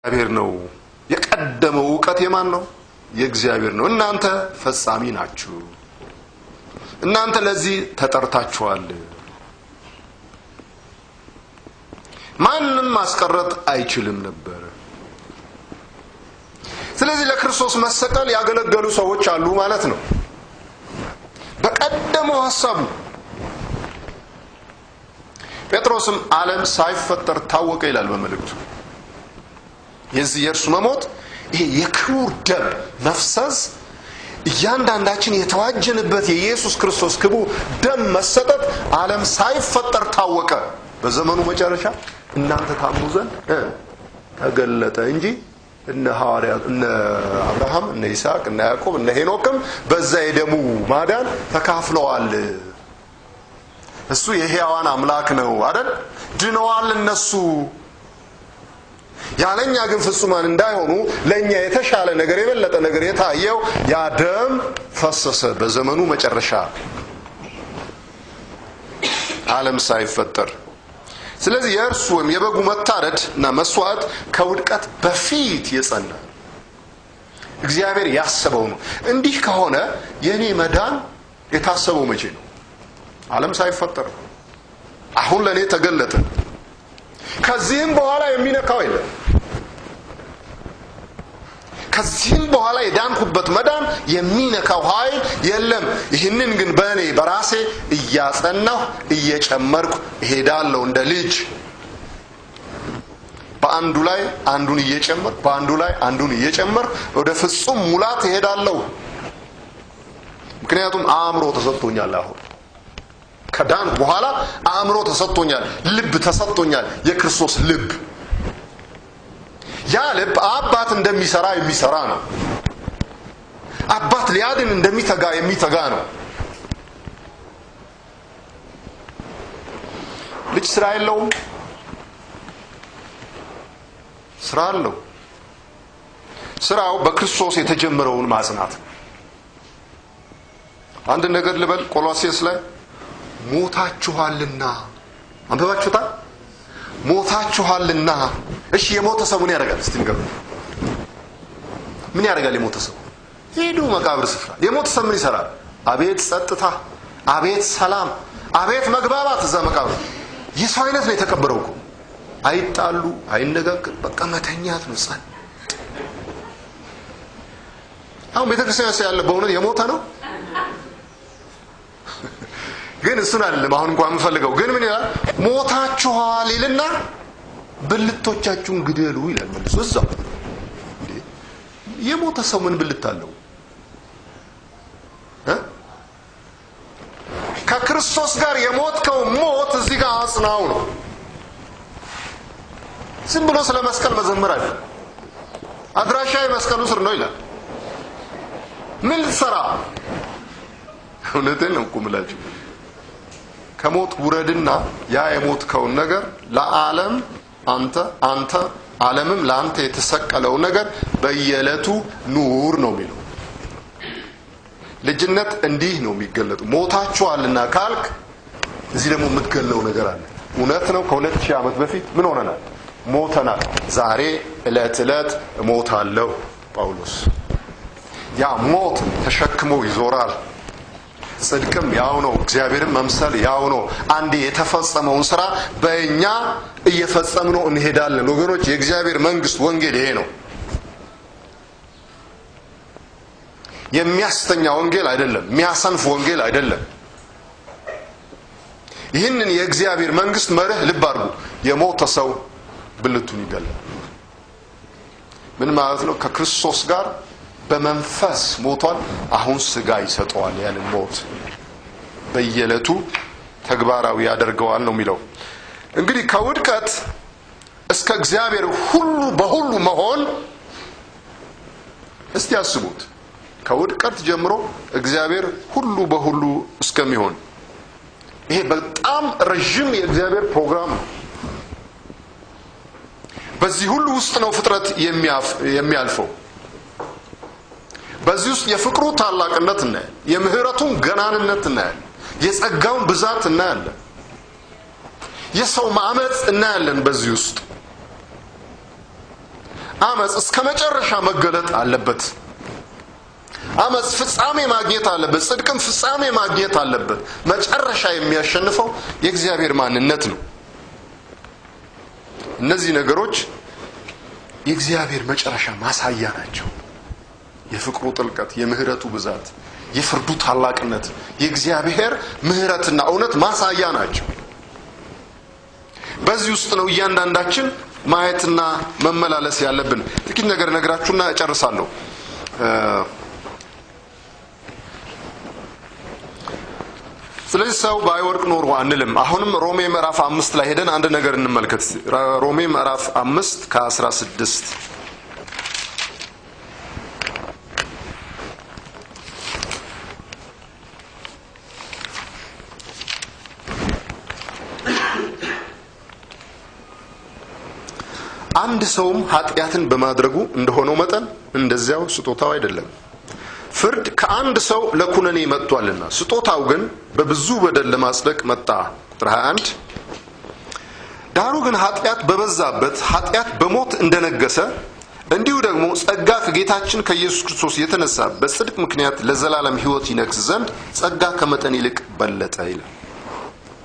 እግዚአብሔር ነው የቀደመው ዕውቀት የማን ነው የእግዚአብሔር ነው እናንተ ፈጻሚ ናችሁ እናንተ ለዚህ ተጠርታችኋል ማንንም ማስቀረት አይችልም ነበር ስለዚህ ለክርስቶስ መሰቀል ያገለገሉ ሰዎች አሉ ማለት ነው በቀደመው ሐሳቡ ጴጥሮስም ዓለም ሳይፈጠር ታወቀ ይላል በመልእክቱ የዚህ የእርሱ መሞት ይሄ የክቡር ደም መፍሰስ እያንዳንዳችን የተዋጀንበት የኢየሱስ ክርስቶስ ክቡር ደም መሰጠት ዓለም ሳይፈጠር ታወቀ በዘመኑ መጨረሻ እናንተ ታምኑ ዘንድ ተገለጠ እንጂ እነ ሐዋርያት እነ አብርሃም እነ ይስሐቅ እነ ያዕቆብ እነ ሄኖክም በዛ የደሙ ማዳን ተካፍለዋል እሱ የሕያዋን አምላክ ነው አይደል ድነዋል እነሱ ያለኛ ግን ፍጹማን እንዳይሆኑ ለኛ የተሻለ ነገር የበለጠ ነገር የታየው ያ ደም ፈሰሰ በዘመኑ መጨረሻ ዓለም ሳይፈጠር ስለዚህ የእርሱም የበጉ መታረድና መስዋዕት ከውድቀት በፊት የጸና እግዚአብሔር ያሰበው ነው እንዲህ ከሆነ የኔ መዳን የታሰበው መቼ ነው ዓለም ሳይፈጠር አሁን ለኔ ተገለጠ ከዚህም በኋላ የሚነካው የለም ከዚህም በኋላ የዳንኩበት መዳን የሚነካው ኃይል የለም ይህንን ግን በእኔ በራሴ እያጸናሁ እየጨመርኩ እሄዳለሁ እንደ ልጅ በአንዱ ላይ አንዱን እየጨመር በአንዱ ላይ አንዱን እየጨመር ወደ ፍጹም ሙላት እሄዳለሁ ምክንያቱም አእምሮ ተሰጥቶኛል አሁን ከዳን በኋላ አእምሮ ተሰጥቶኛል ልብ ተሰጥቶኛል የክርስቶስ ልብ ያ ልብ አባት እንደሚሰራ የሚሰራ ነው አባት ሊያድን እንደሚተጋ የሚተጋ ነው ልጅ ስራ የለውም ስራ አለው ስራው በክርስቶስ የተጀመረውን ማጽናት አንድ ነገር ልበል ቆሎሴስ ላይ ሞታችኋልና አንበባችሁታል ሞታችኋልና እሺ የሞተ ሰው ምን ያደርጋል እስቲ ንገሩ ምን ያደርጋል የሞተ ሰው ሄዱ መቃብር ስፍራ የሞተ ሰው ምን ይሰራል አቤት ጸጥታ አቤት ሰላም አቤት መግባባት እዛ መቃብር የሰው አይነት ነው የተቀበረው እኮ አይጣሉ አይነጋገር በቃ መተኛት ነው ጸጥ አሁን ቤተክርስቲያን ያለ በእውነት የሞተ ነው ግን እሱን አይደለም አሁን እንኳን የምፈልገው ግን ምን ይላል ሞታችኋል ይልና ብልቶቻችሁን ግደሉ ይላል መልሶ እዛው የሞተ ሰው ምን ብልት አለው ከክርስቶስ ጋር የሞትከው ሞት እዚህ ጋር አጽናው ነው ዝም ብሎ ስለ መስቀል መዘመር አይደለም አድራሻ የመስቀሉ ስር ነው ይላል ምን ልትሰራ እውነቴን ነው ቁምላችሁ ከሞት ውረድና ያ የሞትከውን ነገር ለዓለም አንተ ዓለምም ለአንተ የተሰቀለው ነገር በየዕለቱ ኑር ነው የሚለው ልጅነት እንዲህ ነው የሚገለጡ ሞታችኋልና ካልክ እዚህ ደግሞ የምትገለው ነገር አለ እውነት ነው ከ2000 ዓመት በፊት ምን ሆነናል ሞተናል ዛሬ ዕለት ሞታለሁ ጳውሎስ ያ ሞት ተሸክሞ ይዞራል ጽድቅም ያው ነው እግዚአብሔርን መምሰል ያው ነው አንዴ የተፈጸመውን ስራ በእኛ እየፈጸምነው እንሄዳለን ወገኖች የእግዚአብሔር መንግስት ወንጌል ይሄ ነው የሚያስተኛ ወንጌል አይደለም የሚያሰንፍ ወንጌል አይደለም ይህንን የእግዚአብሔር መንግስት መርህ ልብ አድርጉ የሞተ ሰው ብልቱን ይገላል ምን ማለት ነው ከክርስቶስ ጋር በመንፈስ ሞቷል አሁን ስጋ ይሰጠዋል ያንን ሞት በየዕለቱ ተግባራዊ ያደርገዋል ነው የሚለው እንግዲህ ከውድቀት እስከ እግዚአብሔር ሁሉ በሁሉ መሆን እስቲ ያስቡት ከውድቀት ጀምሮ እግዚአብሔር ሁሉ በሁሉ እስከሚሆን ይሄ በጣም ረጅም የእግዚአብሔር ፕሮግራም ነው በዚህ ሁሉ ውስጥ ነው ፍጥረት የሚያልፈው በዚህ ውስጥ የፍቅሩ ታላቅነት እናያለን የምህረቱን ገናንነት እናያለን የጸጋውን ብዛት እናያለን የሰው ማመጽ እናያለን በዚህ ውስጥ አመጽ እስከ መጨረሻ መገለጥ አለበት። አመጽ ፍጻሜ ማግኘት አለበት። ጽድቅም ፍጻሜ ማግኘት አለበት። መጨረሻ የሚያሸንፈው የእግዚአብሔር ማንነት ነው። እነዚህ ነገሮች የእግዚአብሔር መጨረሻ ማሳያ ናቸው። የፍቅሩ ጥልቀት፣ የምህረቱ ብዛት፣ የፍርዱ ታላቅነት የእግዚአብሔር ምህረትና እውነት ማሳያ ናቸው። በዚህ ውስጥ ነው እያንዳንዳችን ማየትና መመላለስ ያለብን። ጥቂት ነገር ነግራችሁና እጨርሳለሁ። ስለዚህ ሰው ባይወድቅ ኖሮ አንልም። አሁንም ሮሜ ምዕራፍ 5 ላይ ሄደን አንድ ነገር እንመልከት። ሮሜ ምዕራፍ 5 ከ16 አንድ ሰውም ኃጢአትን በማድረጉ እንደሆነው መጠን እንደዚያው ስጦታው አይደለም። ፍርድ ከአንድ ሰው ለኩነኔ መጥቷልና ስጦታው ግን በብዙ በደል ለማጽደቅ መጣ። ቁጥር 21 ዳሩ ግን ኃጢአት በበዛበት ኃጢአት በሞት እንደነገሰ እንዲሁ ደግሞ ጸጋ ከጌታችን ከኢየሱስ ክርስቶስ የተነሳ በጽድቅ ምክንያት ለዘላለም ሕይወት ይነግስ ዘንድ ጸጋ ከመጠን ይልቅ በለጠ ይላል።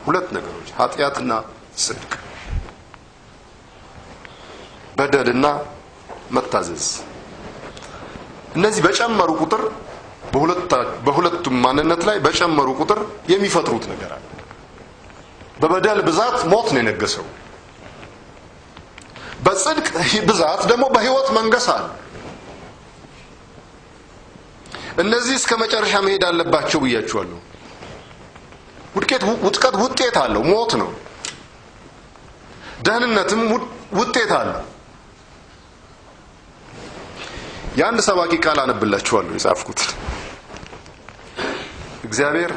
ሁለት ነገሮች፣ ኃጢአትና ጽድቅ፣ በደልና መታዘዝ። እነዚህ በጨመሩ ቁጥር በሁለቱም ማንነት ላይ በጨመሩ ቁጥር የሚፈጥሩት ነገር አለ። በበደል ብዛት ሞት ነው የነገሰው። በጽድቅ ብዛት ደግሞ በሕይወት መንገስ አለ። እነዚህ እስከ መጨረሻ መሄድ አለባቸው ብያችኋለሁ። ውድቀት ውጤት አለው፣ ሞት ነው። ደህንነትም ውጤት አለው። የአንድ ሰባኪ ቃል አነብላችኋለሁ የጻፍኩት። እግዚአብሔር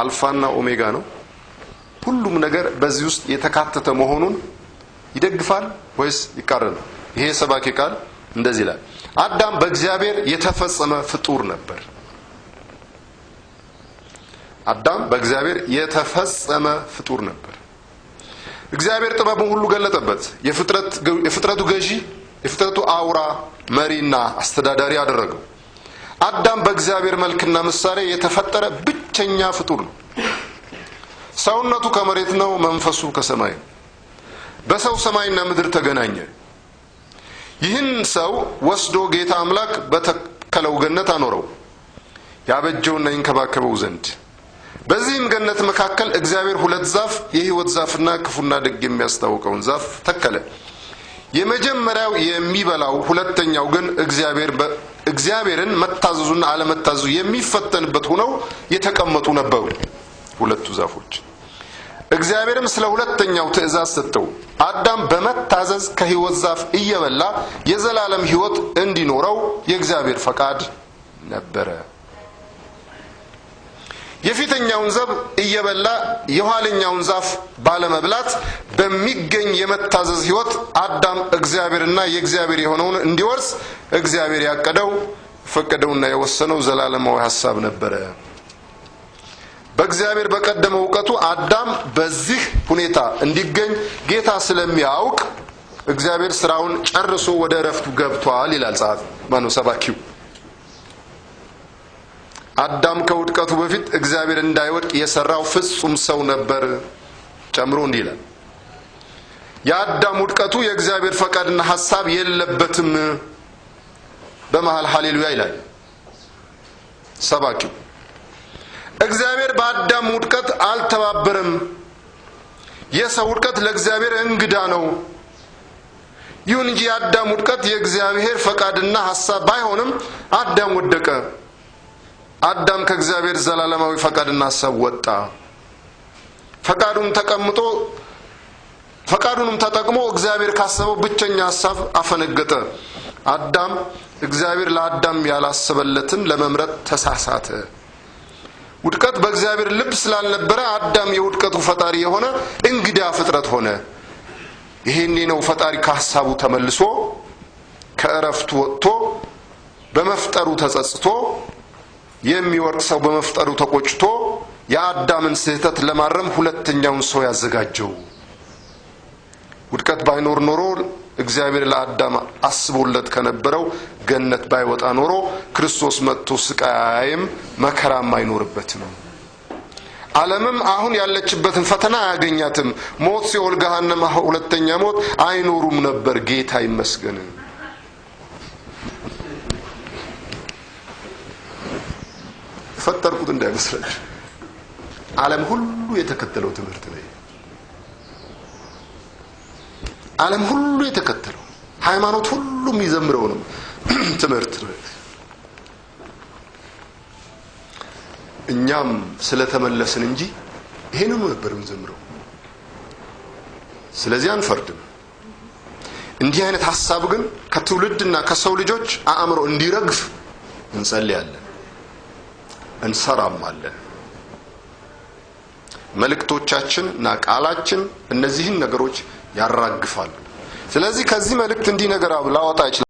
አልፋና ኦሜጋ ነው። ሁሉም ነገር በዚህ ውስጥ የተካተተ መሆኑን ይደግፋል ወይስ ይቃረናል? ይሄ ሰባኪ ቃል እንደዚህ ይላል። አዳም በእግዚአብሔር የተፈጸመ ፍጡር ነበር። አዳም በእግዚአብሔር የተፈጸመ ፍጡር ነበር። እግዚአብሔር ጥበቡን ሁሉ ገለጠበት። የፍጥረቱ ገዢ፣ የፍጥረቱ አውራ መሪና አስተዳዳሪ አደረገው። አዳም በእግዚአብሔር መልክና ምሳሌ የተፈጠረ ብቸኛ ፍጡር ነው። ሰውነቱ ከመሬት ነው፣ መንፈሱ ከሰማይ ነው። በሰው ሰማይና ምድር ተገናኘ። ይህን ሰው ወስዶ ጌታ አምላክ በተከለው ገነት አኖረው፣ ያበጀውና ይንከባከበው ዘንድ። በዚህም ገነት መካከል እግዚአብሔር ሁለት ዛፍ፣ የሕይወት ዛፍና ክፉና ደግ የሚያስታውቀውን ዛፍ ተከለ። የመጀመሪያው የሚበላው፣ ሁለተኛው ግን እግዚአብሔርን መታዘዙና አለመታዘዙ የሚፈተንበት ሆነው የተቀመጡ ነበሩ። ሁለቱ ዛፎች። እግዚአብሔርም ስለ ሁለተኛው ትእዛዝ ሰጠው። አዳም በመታዘዝ ከሕይወት ዛፍ እየበላ የዘላለም ሕይወት እንዲኖረው የእግዚአብሔር ፈቃድ ነበረ። የፊተኛውን ዛፍ እየበላ የኋለኛውን ዛፍ ባለመብላት በሚገኝ የመታዘዝ ሕይወት አዳም እግዚአብሔርና የእግዚአብሔር የሆነውን እንዲወርስ እግዚአብሔር ያቀደው፣ ፈቀደውና የወሰነው ዘላለማዊ ሐሳብ ነበረ። በእግዚአብሔር በቀደመው ዕውቀቱ አዳም በዚህ ሁኔታ እንዲገኝ ጌታ ስለሚያውቅ እግዚአብሔር ስራውን ጨርሶ ወደ እረፍቱ ገብቷል ይላል ሰባኪው። አዳም ከውድቀቱ በፊት እግዚአብሔር እንዳይወድቅ የሰራው ፍጹም ሰው ነበር። ጨምሮ እንዲህ ይላል፣ የአዳም ውድቀቱ የእግዚአብሔር ፈቃድና ሐሳብ የለበትም። በመሃል ሃሌሉያ ይላል ሰባኪው። እግዚአብሔር በአዳም ውድቀት አልተባበረም። የሰው ውድቀት ለእግዚአብሔር እንግዳ ነው። ይሁን እንጂ የአዳም ውድቀት የእግዚአብሔር ፈቃድና ሐሳብ ባይሆንም አዳም ወደቀ። አዳም ከእግዚአብሔር ዘላለማዊ ፈቃድና ሐሳብ ወጣ። ፈቃዱንም ተጠቅሞ እግዚአብሔር ካሰበው ብቸኛ ሐሳብ አፈነገጠ። አዳም እግዚአብሔር ለአዳም ያላሰበለትን ለመምረጥ ተሳሳተ። ውድቀት በእግዚአብሔር ልብ ስላልነበረ አዳም የውድቀቱ ፈጣሪ የሆነ እንግዳ ፍጥረት ሆነ። ይሄኔ ነው ፈጣሪ ከሐሳቡ ተመልሶ ከእረፍቱ ወጥቶ በመፍጠሩ ተጸጽቶ የሚወርቅ ሰው በመፍጠሩ ተቆጭቶ የአዳምን ስህተት ለማረም ሁለተኛውን ሰው ያዘጋጀው። ውድቀት ባይኖር ኖሮ እግዚአብሔር ለአዳም አስቦለት ከነበረው ገነት ባይወጣ ኖሮ ክርስቶስ መጥቶ ስቃይም መከራም አይኖርበትም። ዓለምም አሁን ያለችበትን ፈተና አያገኛትም። ሞት፣ ሲኦል፣ ገሃነም፣ ሁለተኛ ሞት አይኖሩም ነበር። ጌታ ይመስገን። ፈጠርኩት እንዳይመስላችሁ። ዓለም ሁሉ የተከተለው ትምህርት ነው። ዓለም ሁሉ የተከተለው ሃይማኖት ሁሉ የሚዘምረው ነው ትምህርት ነው። እኛም ስለተመለስን እንጂ ይሄንን ነበር የምንዘምረው። ስለዚህ አንፈርድም። እንዲህ አይነት ሐሳብ ግን ከትውልድና ከሰው ልጆች አእምሮ እንዲረግፍ እንጸልያለን፣ እንሰራማለን። መልእክቶቻችንና ቃላችን እነዚህን ነገሮች ያራግፋሉ። ስለዚህ ከዚህ መልእክት እንዲህ ነገር ላወጣ ይችላል።